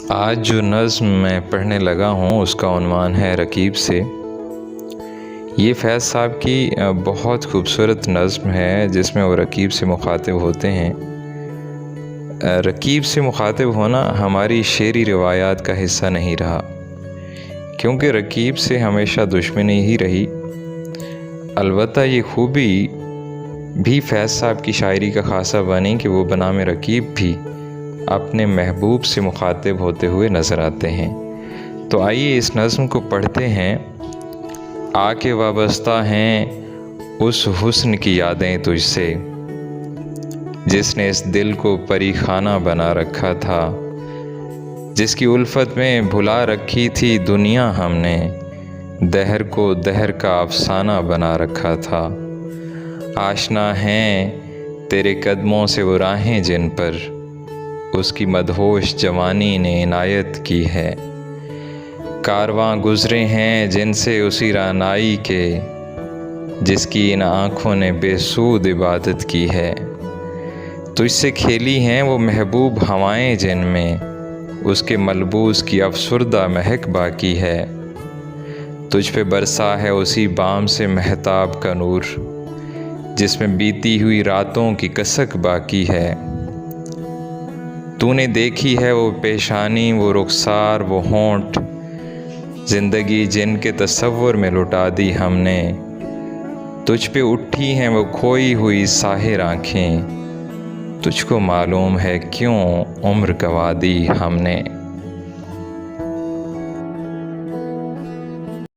आज जो नज़्म मैं पढ़ने लगा हूँ उसका उन्वान है रकीब से। ये फैज़ साहब की बहुत खूबसूरत नज़्म है जिसमें वो रकीब से मुखातिब होते हैं। रकीब से मुखातिब होना हमारी शेरी रिवायात का हिस्सा नहीं रहा, क्योंकि रकीब से हमेशा दुश्मनी ही रही। अलबत्ता ये खूबी भी फैज़ साहब की शायरी का ख़ासा बनी कि वो बनाम रकीब भी अपने महबूब से मुखातिब होते हुए नज़र आते हैं। तो आइए इस नज़्म को पढ़ते हैं। आके वाबस्ता हैं उस हुस्न की यादें तुझसे, जिसने इस दिल को परी खाना बना रखा था, जिसकी उल्फत में भुला रखी थी दुनिया हमने, दहर को दहर का अफसाना बना रखा था। आशना हैं तेरे कदमों से वो राहें जिन पर उसकी मदहोश जवानी ने इनायत की है। कारवां गुज़रे हैं जिनसे उसी रानाई के, जिसकी इन आँखों ने बेसूद इबादत की है। तुझसे खेली हैं वो महबूब हवाएं जिनमें उसके मलबूस की अफसुर्दा महक बाकी है। तुझ पे बरसा है उसी बाम से महताब का नूर, जिसमें बीती हुई रातों की कसक बाकी है। तूने देखी है वो पेशानी, वो रुखसार, वो होंठ, ज़िंदगी जिनके तसव्वुर में लुटा दी हमने। तुझ पे उठी हैं वो खोई हुई साहिर आँखें, तुझको मालूम है क्यों उम्र गंवा दी हमने।